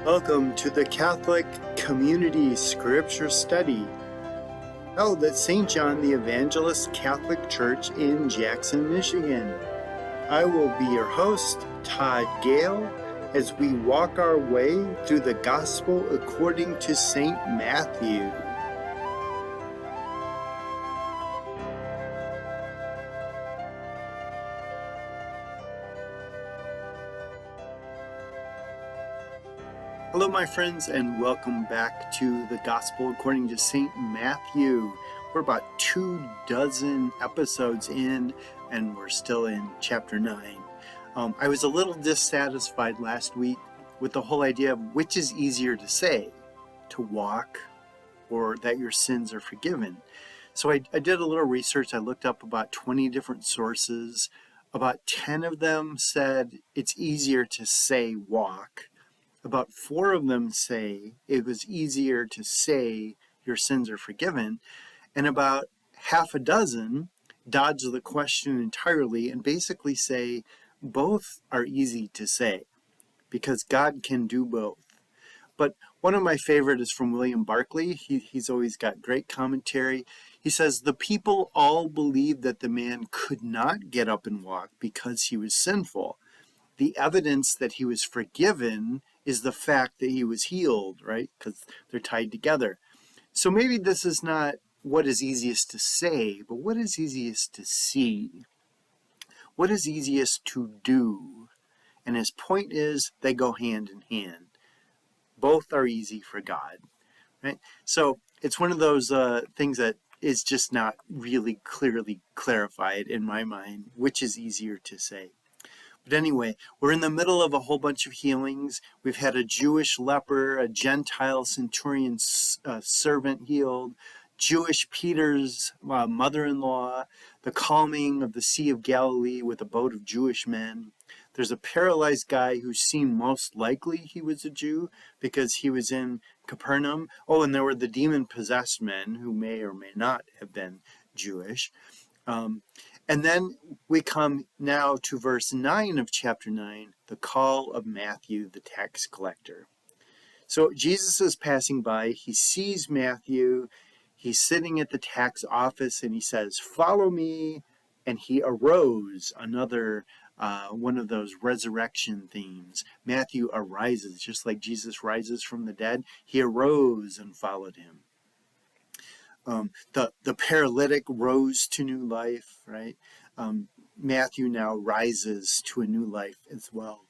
Welcome to the Catholic Community Scripture Study, held at St. John the Evangelist Catholic Church in Jackson, Michigan. I will be your host, Todd Gale, as we walk our way through the Gospel according to St. Matthew. Hello, my friends, and welcome back to the Gospel according to St. Matthew. We're about 24 episodes in, and we're still in chapter 9. I was a little dissatisfied last week with the whole idea of which is easier to say, to walk or that your sins are forgiven. So I did a little research. I looked up about 20 different sources. About 10 of them said it's easier to say walk. About 4 of them say it was easier to say your sins are forgiven, and about half a dozen dodge the question entirely and basically say both are easy to say because God can do both. But one of my favorite is from William Barclay. He's always got great commentary. He says, the people all believed that the man could not get up and walk because he was sinful. The evidence that he was forgiven is the fact that he was healed, right? Because they're tied together. So maybe this is not what is easiest to say, but what is easiest to see? What is easiest to do? And his point is they go hand in hand. Both are easy for God, right? So it's one of those things that is just not really clearly clarified in my mind, which is easier to say. But anyway, we're in the middle of a whole bunch of healings. We've had a Jewish leper, a Gentile centurion servant healed, Jewish Peter's mother-in-law, the calming of the Sea of Galilee with a boat of Jewish men. There's a paralyzed guy who seemed most likely he was a Jew because he was in Capernaum. Oh, and there were the demon-possessed men who may or may not have been Jewish. And then we come now to verse 9 of chapter 9, the call of Matthew, the tax collector. So Jesus is passing by. He sees Matthew. He's sitting at the tax office, and he says, "Follow me." And he arose, another one of those resurrection themes. Matthew arises, just like Jesus rises from the dead. He arose and followed him. The paralytic rose to new life, right? Matthew now rises to a new life as well.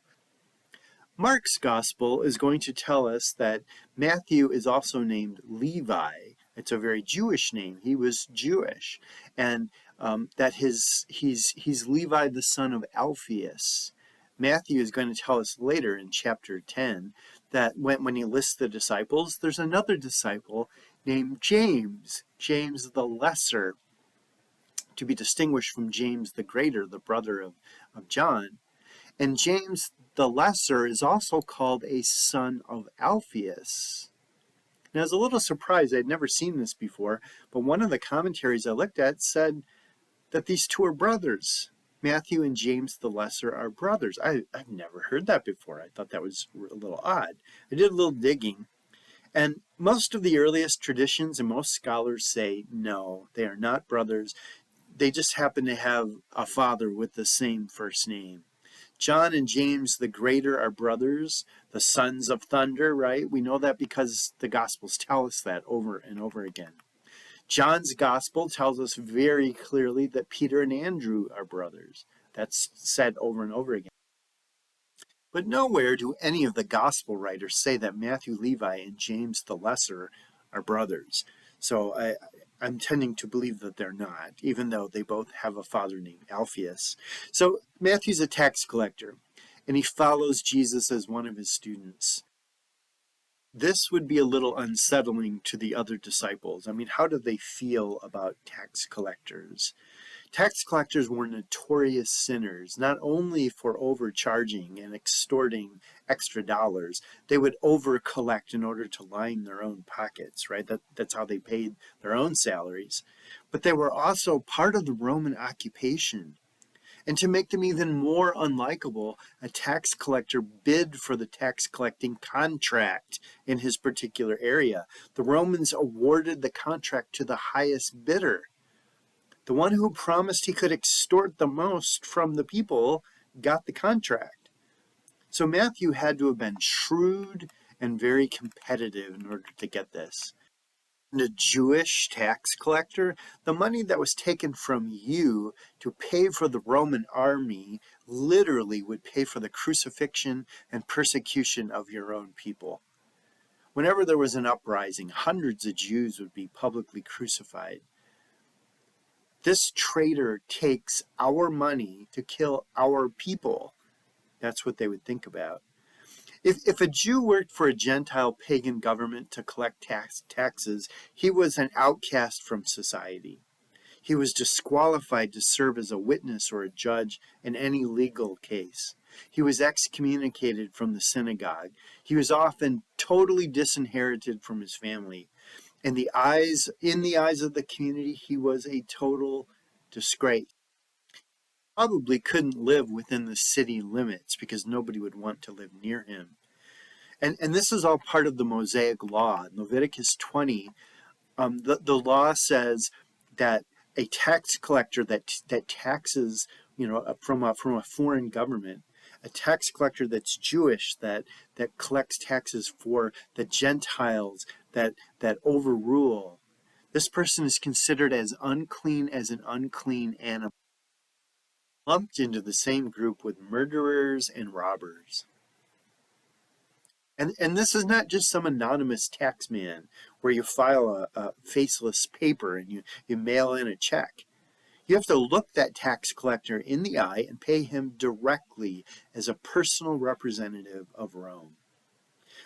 Mark's gospel is going to tell us that Matthew is also named Levi. It's a very Jewish name. He was Jewish, and that he's Levi, the son of Alphaeus. Matthew is going to tell us later in chapter 10 that when he lists the disciples, there's another disciple named James the Lesser, to be distinguished from James the Greater, the brother of John. And James the Lesser is also called a son of Alphaeus. Now, I was a little surprised. I'd never seen this before, but one of the commentaries I looked at said that these two are brothers. Matthew and James the Lesser are brothers. I've never heard that before. I thought that was a little odd. I did a little digging. And most of the earliest traditions and most scholars say, no, they are not brothers. They just happen to have a father with the same first name. John and James the Greater are brothers, the sons of thunder, right? We know that because the Gospels tell us that over and over again. John's Gospel tells us very clearly that Peter and Andrew are brothers. That's said over and over again. But nowhere do any of the Gospel writers say that Matthew Levi and James the Lesser are brothers. So I'm tending to believe that they're not, even though they both have a father named Alphaeus. So Matthew's a tax collector, and he follows Jesus as one of his students. This would be a little unsettling to the other disciples. I mean, how do they feel about tax collectors? Tax collectors were notorious sinners, not only for overcharging and extorting extra dollars. They would over-collect in order to line their own pockets, right? That's how they paid their own salaries. But they were also part of the Roman occupation. And to make them even more unlikable, a tax collector bid for the tax collecting contract in his particular area. The Romans awarded the contract to the highest bidder. The one who promised he could extort the most from the people got the contract. So Matthew had to have been shrewd and very competitive in order to get this. And a Jewish tax collector, the money that was taken from you to pay for the Roman army literally would pay for the crucifixion and persecution of your own people. Whenever there was an uprising, hundreds of Jews would be publicly crucified. This traitor takes our money to kill our people. That's what they would think about. If a Jew worked for a Gentile pagan government to collect taxes, he was an outcast from society. He was disqualified to serve as a witness or a judge in any legal case. He was excommunicated from the synagogue. He was often totally disinherited from his family. In the eyes of the community, he was a total disgrace. Probably couldn't live within the city limits because nobody would want to live near him. And this is all part of the Mosaic law. In Leviticus 20, the law says that a tax collector that taxes, from a foreign government, a tax collector that's Jewish that collects taxes for the Gentiles that overrule, this person is considered as unclean as an unclean animal, lumped into the same group with murderers and robbers. And this is not just some anonymous tax man where you file a faceless paper and you mail in a check. You have to look that tax collector in the eye and pay him directly as a personal representative of Rome.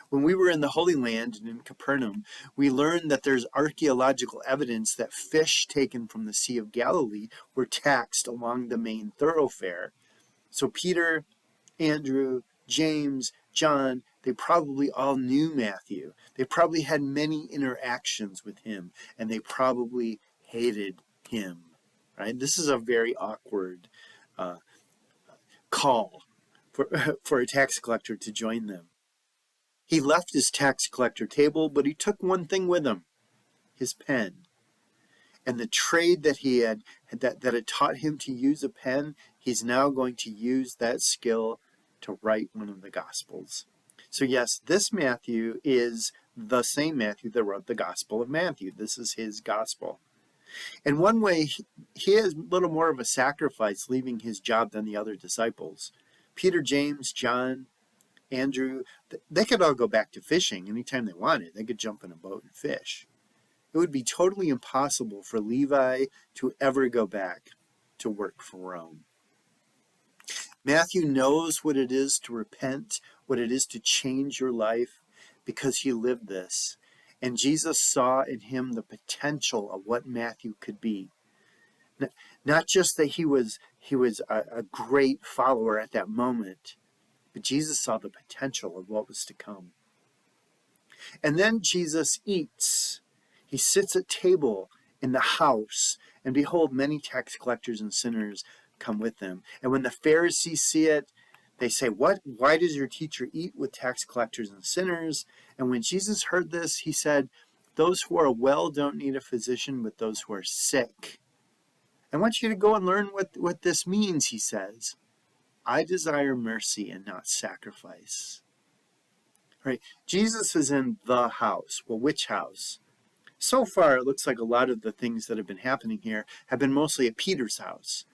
When we were in the Holy Land and in Capernaum, we learned that there's archaeological evidence that fish taken from the Sea of Galilee were taxed along the main thoroughfare. So Peter, Andrew, James, John, they probably all knew Matthew. They probably had many interactions with him, and they probably hated him. Right? This is a very awkward call for a tax collector to join them. He left his tax collector table, but he took one thing with him, his pen. And the trade that he had taught him to use a pen, he's now going to use that skill to write one of the Gospels. So yes, this Matthew is the same Matthew that wrote the Gospel of Matthew. This is his Gospel. In one way, he is a little more of a sacrifice leaving his job than the other disciples. Peter, James, John, Andrew, they could all go back to fishing anytime they wanted. They could jump in a boat and fish. It would be totally impossible for Levi to ever go back to work for Rome. Matthew knows what it is to repent, what it is to change your life, because he lived this. And Jesus saw in him the potential of what Matthew could be. Not just that he was a great follower at that moment, but Jesus saw the potential of what was to come. And then Jesus eats. He sits at table in the house, and behold, many tax collectors and sinners come with them. And when the Pharisees see it, they say, "What? Why does your teacher eat with tax collectors and sinners?" And when Jesus heard this, he said, "Those who are well don't need a physician, but those who are sick. I want you to go and learn what this means," he says. "I desire mercy and not sacrifice." Right? Jesus is in the house. Well, which house? So far, it looks like a lot of the things that have been happening here have been mostly at Peter's house.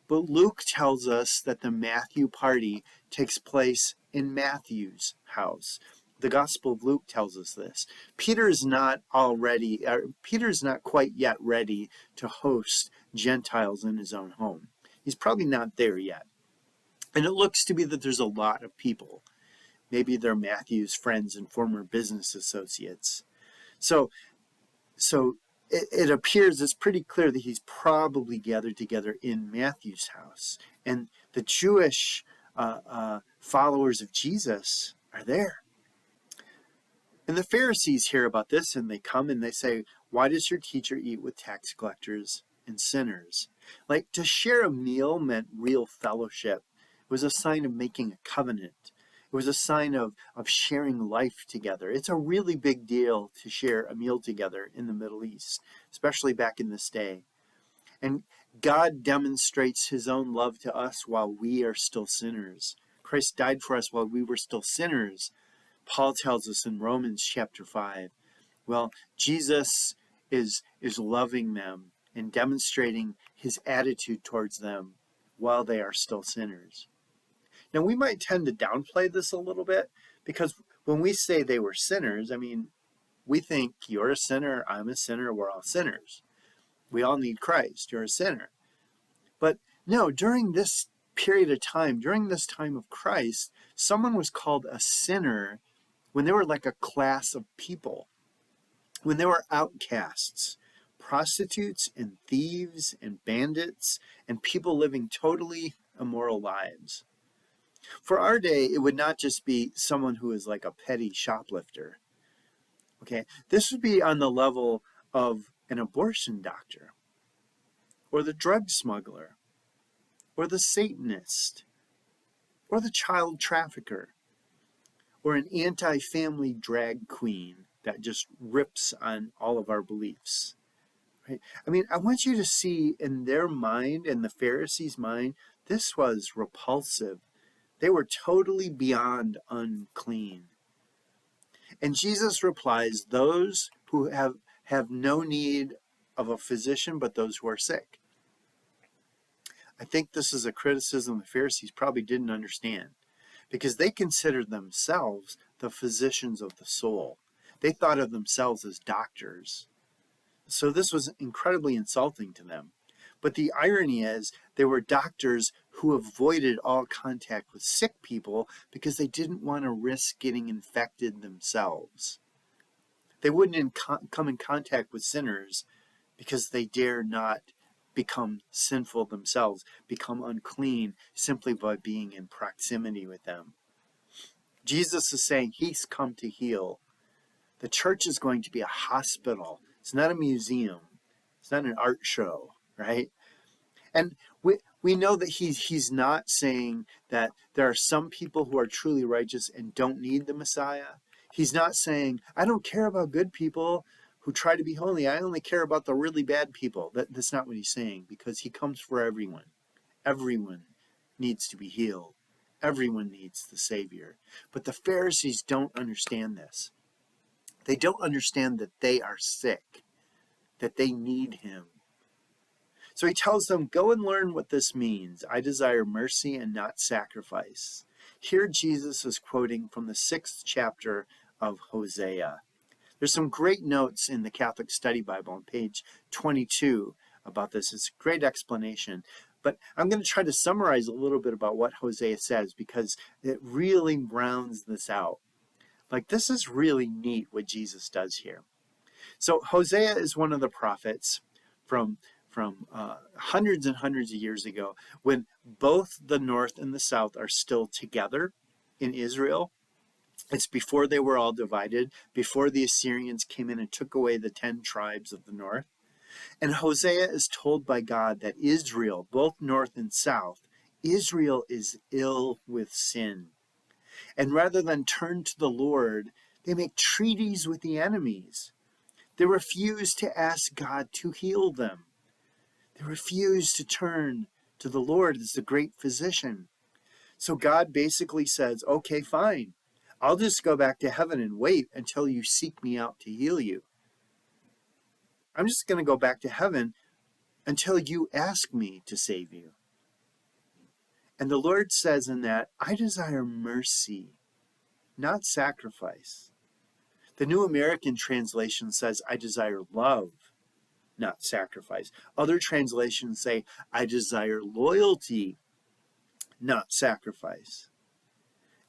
But Luke tells us that the Matthew party takes place in Matthew's house. The Gospel of Luke tells us this. Peter's not quite yet ready to host Gentiles in his own home. He's probably not there yet. And it looks to be that there's a lot of people. Maybe they're Matthew's friends and former business associates. So it appears, it's pretty clear that he's probably gathered together in Matthew's house. And the Jewish followers of Jesus are there. And the Pharisees hear about this, and they come and they say, "Why does your teacher eat with tax collectors and sinners?" Like, to share a meal meant real fellowship. It was a sign of making a covenant. It was a sign of sharing life together. It's a really big deal to share a meal together in the Middle East, especially back in this day. And God demonstrates his own love to us while we are still sinners. Christ died for us while we were still sinners. Paul tells us in Romans chapter 5. Well, Jesus is loving them and demonstrating his attitude towards them while they are still sinners. Now, we might tend to downplay this a little bit because when we say they were sinners, I mean, we think you're a sinner, I'm a sinner, we're all sinners. We all need Christ, you're a sinner. But no, during this period of time, during this time of Christ, someone was called a sinner when they were like a class of people, when they were outcasts, prostitutes and thieves and bandits and people living totally immoral lives. For our day, it would not just be someone who is like a petty shoplifter. Okay, this would be on the level of an abortion doctor, or the drug smuggler, or the Satanist, or the child trafficker, or an anti-family drag queen that just rips on all of our beliefs. Right? I mean, I want you to see in their mind, in the Pharisees' mind, this was repulsive. They were totally beyond unclean. And Jesus replies, those who have no need of a physician, but those who are sick. I think this is a criticism the Pharisees probably didn't understand, because they considered themselves the physicians of the soul. They thought of themselves as doctors. So this was incredibly insulting to them. But the irony is they were doctors who avoided all contact with sick people because they didn't want to risk getting infected themselves. They wouldn't come in contact with sinners because they dare not become sinful themselves, become unclean simply by being in proximity with them. Jesus is saying he's come to heal. The church is going to be a hospital. It's not a museum. It's not an art show, right? And we know that he's not saying that there are some people who are truly righteous and don't need the Messiah. He's not saying, I don't care about good people who try to be holy. I only care about the really bad people. That's not what he's saying, because he comes for everyone. Everyone needs to be healed. Everyone needs the Savior. But the Pharisees don't understand this. They don't understand that they are sick, that they need him. So he tells them, go and learn what this means. I desire mercy and not sacrifice. Here Jesus is quoting from the 6th chapter of Hosea. There's some great notes in the Catholic Study Bible on page 22 about this. It's a great explanation. But I'm going to try to summarize a little bit about what Hosea says, because it really rounds this out. Like, this is really neat what Jesus does here. So Hosea is one of the prophets from hundreds and hundreds of years ago, when both the north and the south are still together in Israel. It's before they were all divided, before the Assyrians came in and took away the 10 tribes of the north. And Hosea is told by God that Israel, both north and south, Israel is ill with sin. And rather than turn to the Lord, they make treaties with the enemies. They refuse to ask God to heal them. They refuse to turn to the Lord as the great physician. So God basically says, okay, fine. I'll just go back to heaven and wait until you seek me out to heal you. I'm just going to go back to heaven until you ask me to save you. And the Lord says in that, I desire mercy, not sacrifice. The New American Translation says, I desire love, not sacrifice. Other translations say, I desire loyalty, not sacrifice.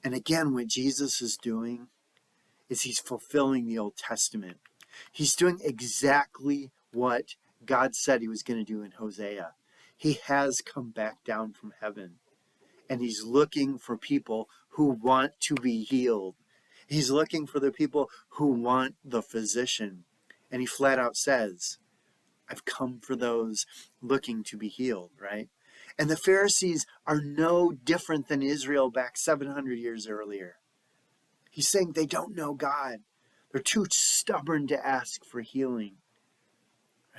And again, what Jesus is doing is he's fulfilling the Old Testament. He's doing exactly what God said he was going to do in Hosea. He has come back down from heaven, and he's looking for people who want to be healed. He's looking for the people who want the physician. And he flat out says, I've come for those looking to be healed, right? And the Pharisees are no different than Israel back 700 years earlier. He's saying they don't know God. They're too stubborn to ask for healing,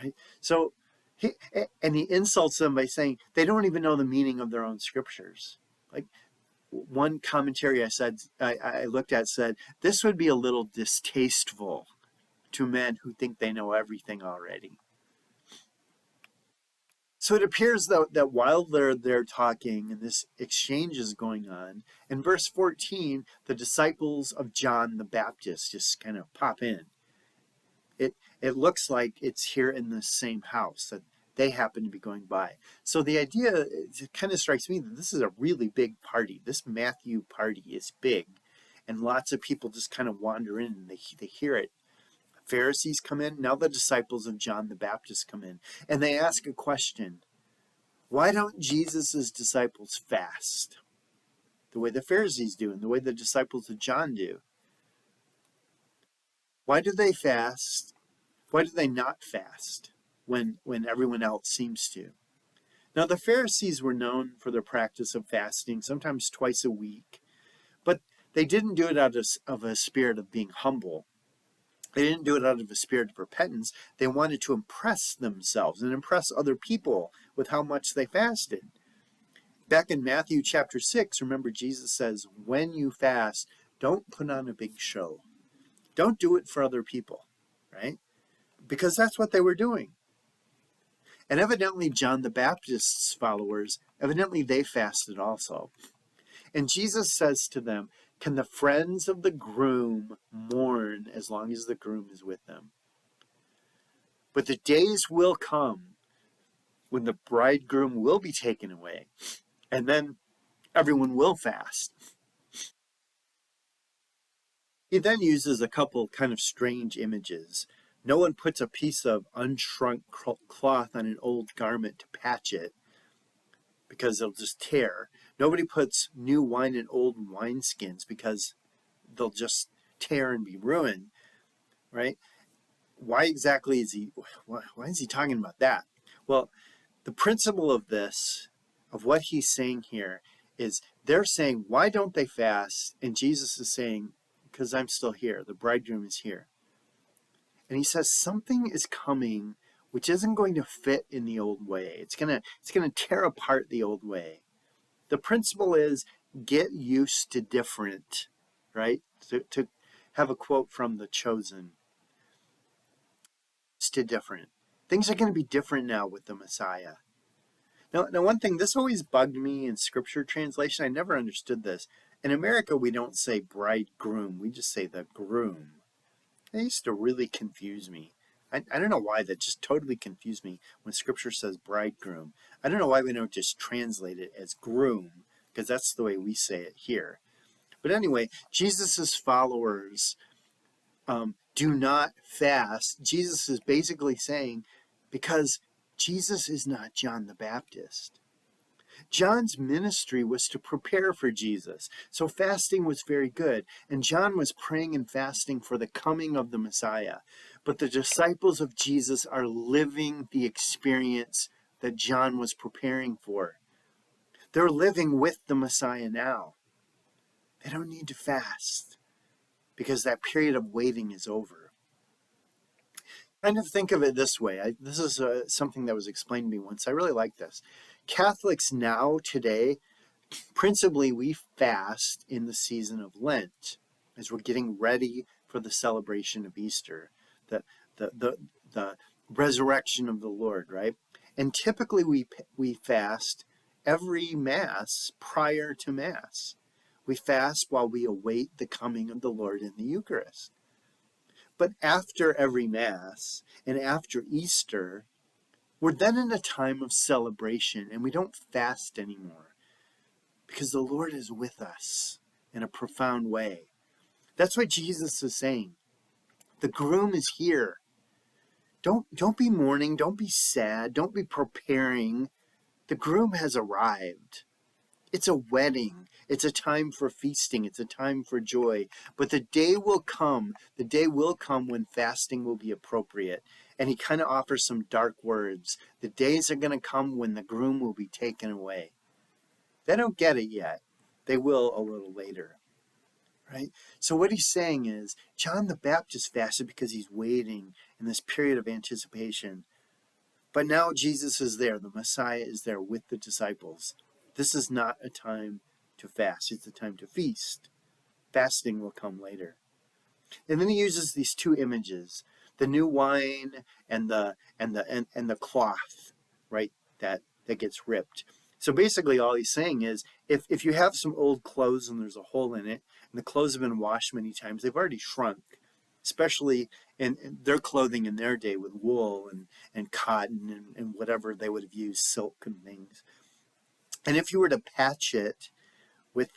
right? So, he insults them by saying they don't even know the meaning of their own scriptures. Like, one commentary I looked at said, this would be a little distasteful to men who think they know everything already. So it appears that while they're talking and this exchange is going on, in verse 14, the disciples of John the Baptist just kind of pop in. It looks like it's here in the same house that they happen to be going by. So the idea, it kind of strikes me that this is a really big party. This Matthew party is big, and lots of people just kind of wander in and they hear it. Pharisees come in, now the disciples of John the Baptist come in, and they ask a question. Why don't Jesus' disciples fast the way the Pharisees do and the way the disciples of John do? Why do they fast? Why do they not fast when everyone else seems to? Now, the Pharisees were known for their practice of fasting, sometimes twice a week, but they didn't do it out of a spirit of being humble. They didn't do it out of a spirit of repentance. They wanted to impress themselves and impress other people with how much they fasted. Back in Matthew chapter 6, remember Jesus says, when you fast, don't put on a big show. Don't do it for other people, right? Because that's what they were doing. And evidently John the Baptist's followers, evidently they fasted also. And Jesus says to them, can the friends of the groom mourn as long as the groom is with them? But the days will come when the bridegroom will be taken away, and then everyone will fast. He then uses a couple kind of strange images. No one puts a piece of unshrunk cloth on an old garment to patch it because it'll just tear. Nobody puts new wine in old wineskins because they'll just tear and be ruined, right? Why exactly is he talking about that? Well, the principle of this, of what he's saying here, is they're saying, why don't they fast? And Jesus is saying, because I'm still here. The bridegroom is here. And he says something is coming which isn't going to fit in the old way. It's gonna tear apart the old way. The principle is get used to different, right? To have a quote from The Chosen. To different. Things are going to be different now with the Messiah. Now, one thing, this always bugged me in scripture translation. I never understood this. In America, we don't say bridegroom. We just say the groom. That used to really confuse me. I don't know why. That just totally confused me when scripture says bridegroom. I don't know why we don't just translate it as groom, because that's the way we say it here. But anyway, Jesus's followers do not fast. Jesus is basically saying, because Jesus is not John the Baptist. John's ministry was to prepare for Jesus. So fasting was very good. And John was praying and fasting for the coming of the Messiah. But the disciples of Jesus are living the experience that John was preparing for. They're living with the Messiah now. They don't need to fast because that period of waiting is over. Kind of think of it this way. This is something that was explained to me once. I really like this. Catholics now, today, principally we fast in the season of Lent as we're getting ready for the celebration of Easter, the resurrection of the Lord, right? And typically we fast every Mass prior to Mass. We fast while we await the coming of the Lord in the Eucharist. But after every Mass and after Easter, we're then in a time of celebration and we don't fast anymore because the Lord is with us in a profound way. That's what Jesus is saying. The groom is here. Don't be mourning. Don't be sad. Don't be preparing. The groom has arrived. It's a wedding. It's a time for feasting. It's a time for joy. But the day will come when fasting will be appropriate. and he kind of offers some dark words. The days are going to come when the groom will be taken away. They don't get it yet. They will a little later, right? So what he's saying is John the Baptist fasted because he's waiting in this period of anticipation. But now Jesus is there. The Messiah is there with the disciples. This is not a time to fast. It's a time to feast. Fasting will come later. And then he uses these two images, the new wine and the cloth, right, that gets ripped. So basically all he's saying is if you have some old clothes and there's a hole in it, and the clothes have been washed many times, they've already shrunk, especially in their clothing in their day with wool and cotton and whatever they would have used, silk and things. And if you were to patch it with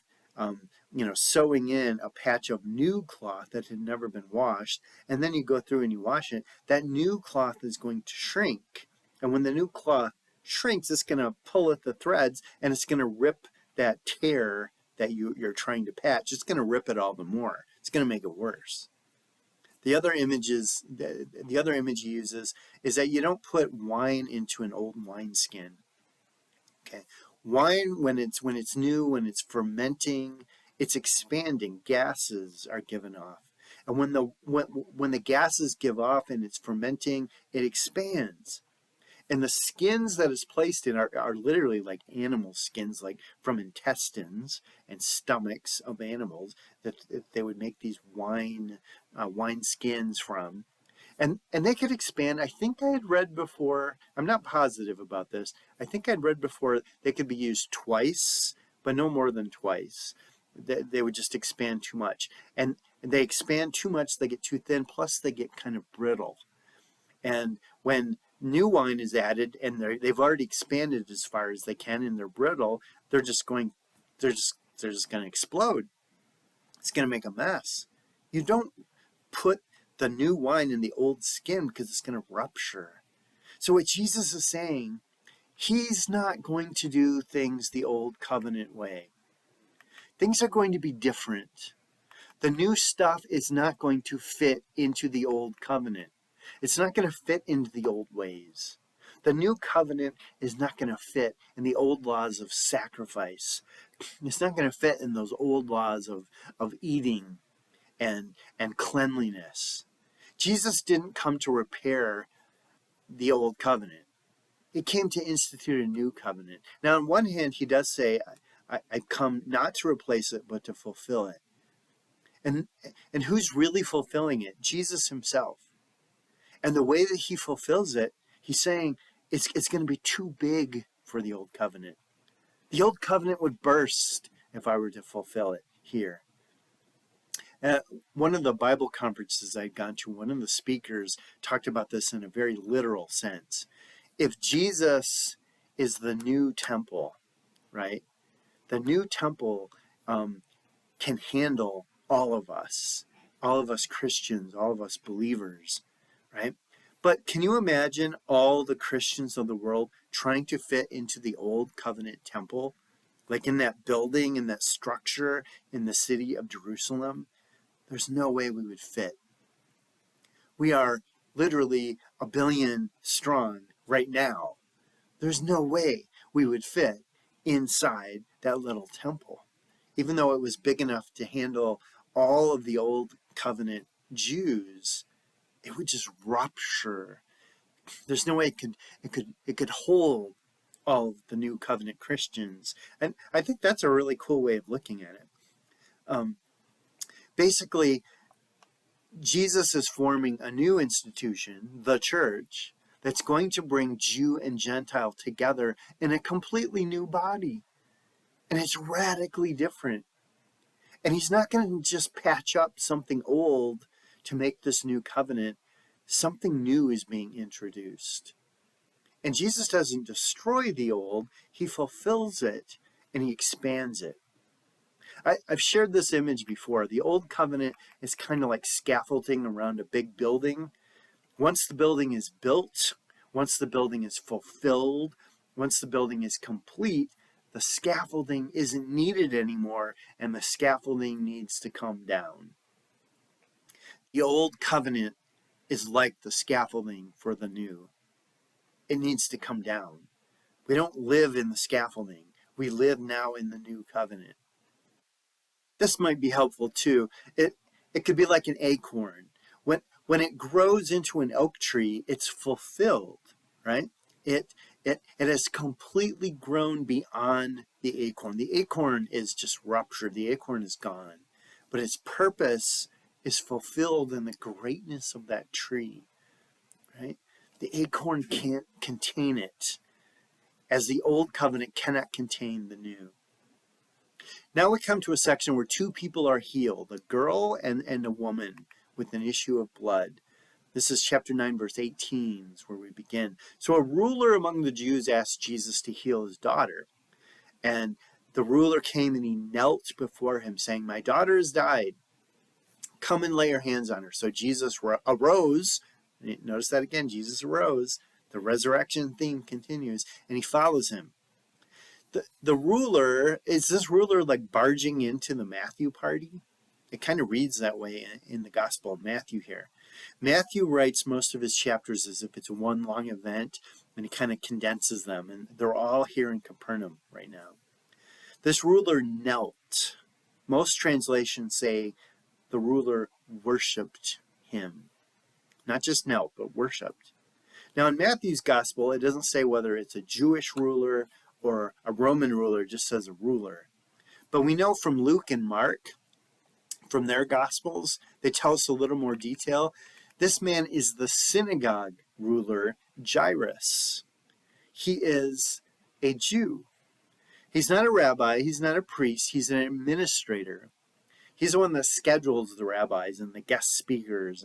sewing in a patch of new cloth that had never been washed, and then you go through and you wash it, that new cloth is going to shrink. And when the new cloth shrinks, it's going to pull at the threads, and it's going to rip that tear that you're trying to patch. It's going to rip it all the more. It's going to make it worse. The other image he uses is that you don't put wine into an old wineskin. Okay, wine when it's new, when it's fermenting, it's expanding. Gases are given off, and when the gases give off and it's fermenting, it expands. And the skins that it's placed in are literally like animal skins, like from intestines and stomachs of animals that they would make these wine skins from. And they could expand. I think I had read before, I'm not positive about this, I think I'd read before they could be used twice, but no more than twice. They would just expand too much. And they expand too much, they get too thin, plus they get kind of brittle. And when new wine is added and they've already expanded as far as they can and they're brittle, they're just going to explode. It's going to make a mess. You don't put the new wine in the old skin because it's going to rupture. So what Jesus is saying, he's not going to do things the old covenant way. Things are going to be different. The new stuff is not going to fit into the old covenant. It's not going to fit into the old ways. The new covenant is not going to fit in the old laws of sacrifice. It's not going to fit in those old laws of eating and cleanliness. Jesus didn't come to repair the old covenant. He came to institute a new covenant. Now, on one hand, he does say, I've come not to replace it, but to fulfill it. And who's really fulfilling it? Jesus himself. And the way that he fulfills it, he's saying it's going to be too big for the old covenant. The old covenant would burst if I were to fulfill it here. One of the Bible conferences I'd gone to, one of the speakers talked about this in a very literal sense. If Jesus is the new temple, right? The new temple can handle all of us Christians, all of us believers, right? But can you imagine all the Christians of the world trying to fit into the old covenant temple? Like in that building, in that structure, in the city of Jerusalem? There's no way we would fit. We are literally 1 billion strong right now. There's no way we would fit inside that little temple. Even though it was big enough to handle all of the old covenant Jews, it would just rupture. There's no way it could hold all of the new covenant Christians. And I think that's a really cool way of looking at it. Basically, Jesus is forming a new institution, the church, that's going to bring Jew and Gentile together in a completely new body. And it's radically different. And he's not going to just patch up something old to make this new covenant. Something new is being introduced. And Jesus doesn't destroy the old, he fulfills it and he expands it. I've shared this image before. The old covenant is kind of like scaffolding around a big building. Once the building is built, once the building is fulfilled, once the building is complete, the scaffolding isn't needed anymore and the scaffolding needs to come down. The old covenant is like the scaffolding for the new. It needs to come down. We don't live in the scaffolding. We live now in the new covenant. This might be helpful too. It could be like an acorn. When it grows into an oak tree, it's fulfilled, right? It has completely grown beyond the acorn. The acorn is just ruptured. The acorn is gone. But its purpose is fulfilled in the greatness of that tree, right? The acorn can't contain it, as the old covenant cannot contain the new. Now we come to a section where two people are healed, a girl and a woman with an issue of blood. This is chapter 9, verse 18 is where we begin. So a ruler among the Jews asked Jesus to heal his daughter. And the ruler came and he knelt before him, saying, "My daughter has died. Come and lay your hands on her." So Jesus arose. Notice that again, Jesus arose. The resurrection theme continues, and he follows him. The ruler, is this ruler like barging into the Matthew party? It kind of reads that way in the Gospel of Matthew here. Matthew writes most of his chapters as if it's one long event, and he kind of condenses them, and they're all here in Capernaum right now. This ruler knelt. Most translations say the ruler worshiped him. Not just knelt, but worshiped. Now in Matthew's Gospel, it doesn't say whether it's a Jewish ruler or a Roman ruler, it just says a ruler. But we know from Luke and Mark, from their Gospels, they tell us a little more detail. This man is the synagogue ruler, Jairus. He is a Jew. He's not a rabbi, he's not a priest, he's an administrator. He's the one that schedules the rabbis and the guest speakers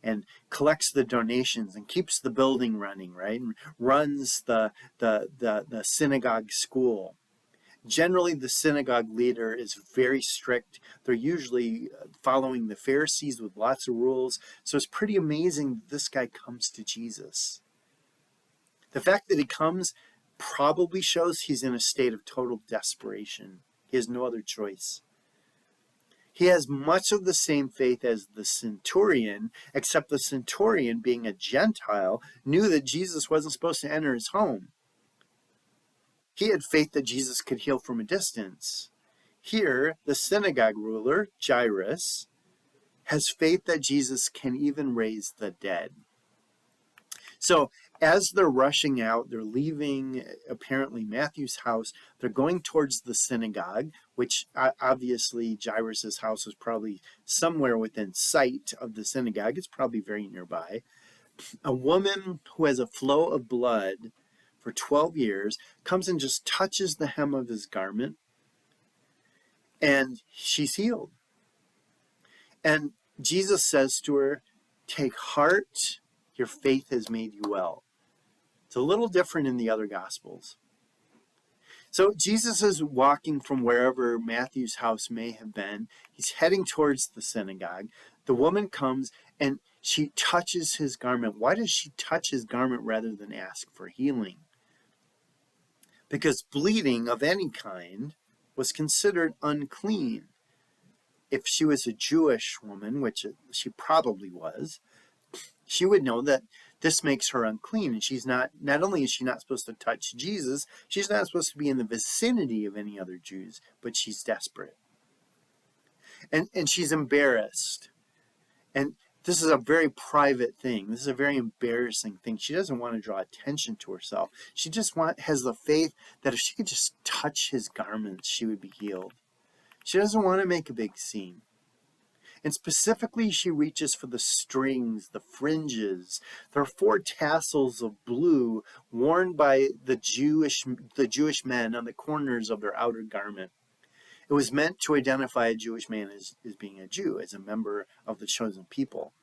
and collects the donations and keeps the building running, right? And runs the synagogue school. Generally, the synagogue leader is very strict. They're usually following the Pharisees with lots of rules. So it's pretty amazing that this guy comes to Jesus. The fact that he comes probably shows he's in a state of total desperation. He has no other choice. He has much of the same faith as the centurion, except the centurion, being a Gentile, knew that Jesus wasn't supposed to enter his home. He had faith that Jesus could heal from a distance. Here, the synagogue ruler, Jairus, has faith that Jesus can even raise the dead. So as they're rushing out, they're leaving apparently Matthew's house. They're going towards the synagogue, which obviously Jairus' house was probably somewhere within sight of the synagogue. It's probably very nearby. A woman who has a flow of blood for 12 years comes and just touches the hem of his garment, and she's healed. And Jesus says to her, "Take heart, your faith has made you well." It's a little different in the other Gospels. So Jesus is walking from wherever Matthew's house may have been. He's heading towards the synagogue. The woman comes and she touches his garment. Why does she touch his garment rather than ask for healing? Because bleeding of any kind was considered unclean. If she was a Jewish woman, which she probably was, she would know that this makes her unclean, and she's not only is she not supposed to touch Jesus, she's not supposed to be in the vicinity of any other Jews, but she's desperate. And she's embarrassed. And this is a very private thing. This is a very embarrassing thing. She doesn't want to draw attention to herself. She just has the faith that if she could just touch his garments, she would be healed. She doesn't want to make a big scene. And specifically, she reaches for the strings, the fringes. There are 4 tassels of blue worn by the Jewish men on the corners of their outer garment. It was meant to identify a Jewish man as being a Jew, as a member of the chosen people.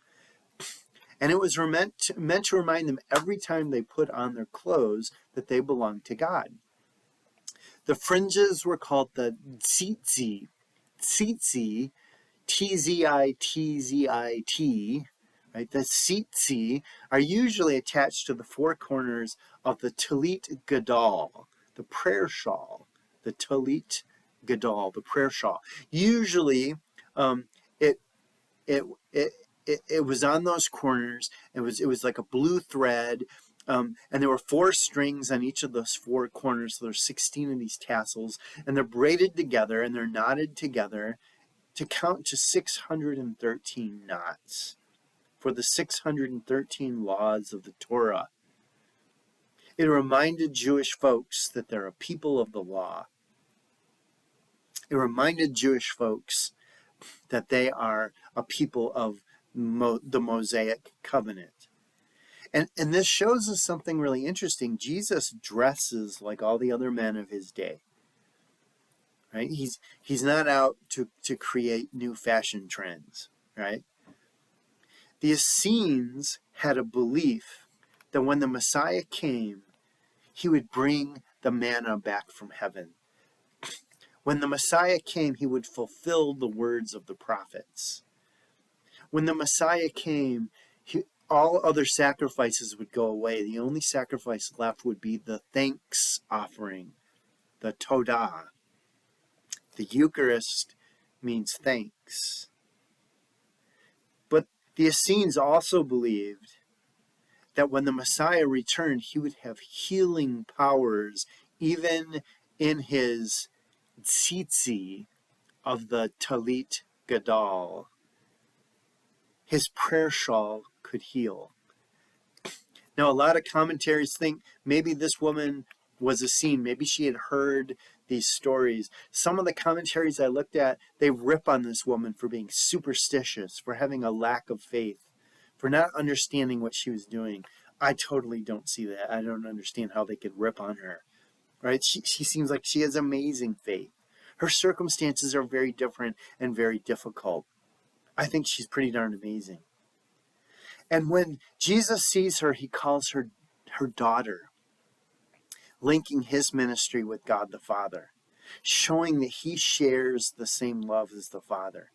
And it was meant to remind them every time they put on their clothes that they belonged to God. The fringes were called the tzitzi. Tzitzi, T-Z-I-T-Z-I-T, right? The tzitzi are usually attached to the 4 corners of the talit gadol, the prayer shawl. The talit gadol, the prayer shawl. Usually, it it was on those corners. It was like a blue thread. And there were 4 strings on each of those 4 corners. So there's 16 of these tassels, and they're braided together and they're knotted together to count to 613 knots for the 613 laws of the Torah. It reminded Jewish folks that they're a people of the law. It reminded Jewish folks that they are a people of the Mosaic covenant. And this shows us something really interesting. Jesus dresses like all the other men of his day. Right? He's not out to create new fashion trends, right? The Essenes had a belief that when the Messiah came, he would bring the manna back from heaven. When the Messiah came, he would fulfill the words of the prophets. When the Messiah came, all other sacrifices would go away. The only sacrifice left would be the thanks offering, the Todah. The Eucharist means thanks. But the Essenes also believed that when the Messiah returned, he would have healing powers, even in his tzitzi of the Talit Gadol. His prayer shawl could heal. Now, a lot of commentaries think maybe this woman was Essene. Maybe she had heard these stories. Some of the commentaries I looked at, they rip on this woman for being superstitious, for having a lack of faith, for not understanding what she was doing. I totally don't see that. I don't understand how they could rip on her. Right? She seems like she has amazing faith. Her circumstances are very different and very difficult. I think she's pretty darn amazing. And when Jesus sees her, he calls her daughter, linking his ministry with God the Father, showing that he shares the same love as the Father.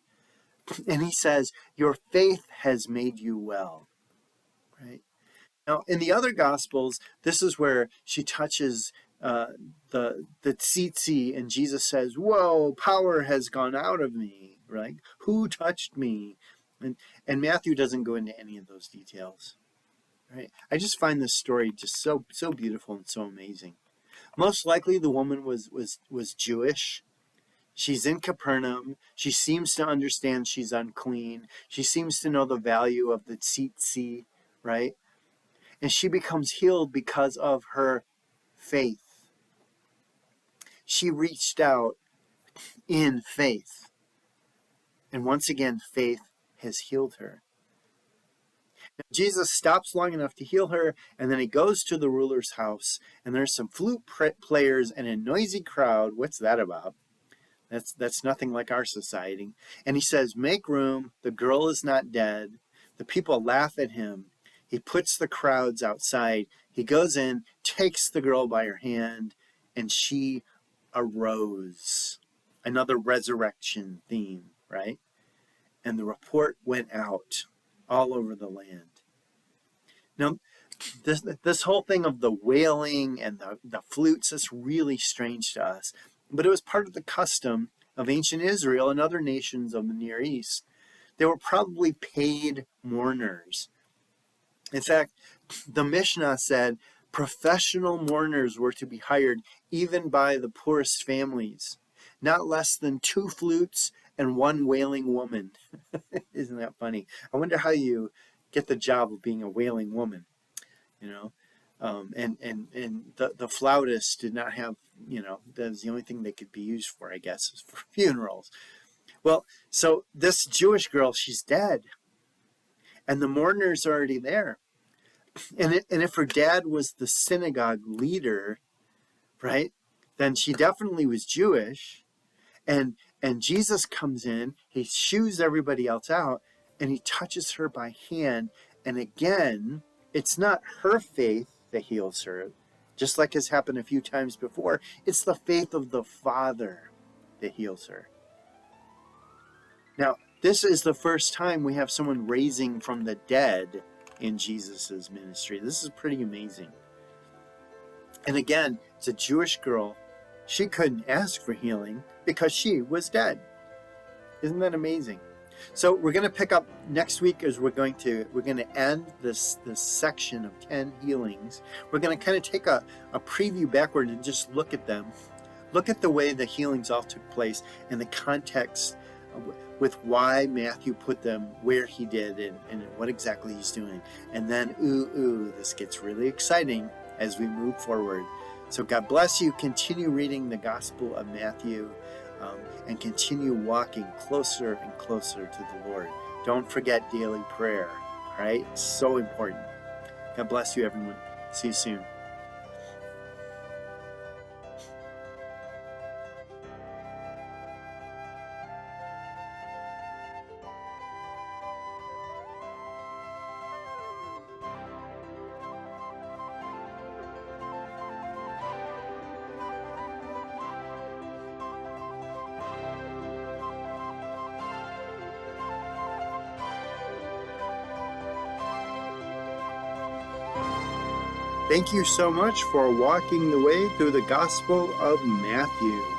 And he says, your faith has made you well. Right? Now, in the other Gospels, this is where she touches the tzitzi, and Jesus says, whoa, power has gone out of me, right? Who touched me? And Matthew doesn't go into any of those details, right? I just find this story just so beautiful and so amazing. Most likely the woman was Jewish. She's in Capernaum. She seems to understand she's unclean. She seems to know the value of the tzitzi, right? And she becomes healed because of her faith. She reached out in faith. And once again, faith has healed her. Now, Jesus stops long enough to heal her, and then he goes to the ruler's house, and there's some flute players and a noisy crowd. What's that about? That's nothing like our society. And he says, make room. The girl is not dead. The people laugh at him. He puts the crowds outside. He goes in, takes the girl by her hand, and she arose. Another resurrection theme, right? And the report went out all over the land. Now, this whole thing of the wailing and the flutes is really strange to us. But it was part of the custom of ancient Israel and other nations of the Near East. They were probably paid mourners. In fact, the Mishnah said professional mourners were to be hired even by the poorest families, not less than 2 flutes and 1 wailing woman. Isn't that funny? I wonder how you get the job of being a wailing woman, you know? And the flautists did not have, that was the only thing they could be used for, I guess, is for funerals. Well, so this Jewish girl, she's dead. And the mourner's already there. And if her dad was the synagogue leader, right, then she definitely was Jewish. And Jesus comes in, he shoos everybody else out, and he touches her by hand. And again, it's not her faith that heals her, just like has happened a few times before. It's the faith of the Father that heals her. Now, this is the first time we have someone raising from the dead in Jesus' ministry. This is pretty amazing. And again, it's a Jewish girl. She couldn't ask for healing because she was dead. Isn't that amazing? So we're going to pick up next week as we're going to end this section of 10 healings. We're going to kind of take a preview backward and just look at them. Look at the way the healings all took place and the context with why Matthew put them where he did and what exactly he's doing. And then, this gets really exciting as we move forward. So God bless you. Continue reading the Gospel of Matthew and continue walking closer and closer to the Lord. Don't forget daily prayer, all right? It's so important. God bless you, everyone. See you soon. Thank you so much for walking the way through the Gospel of Matthew.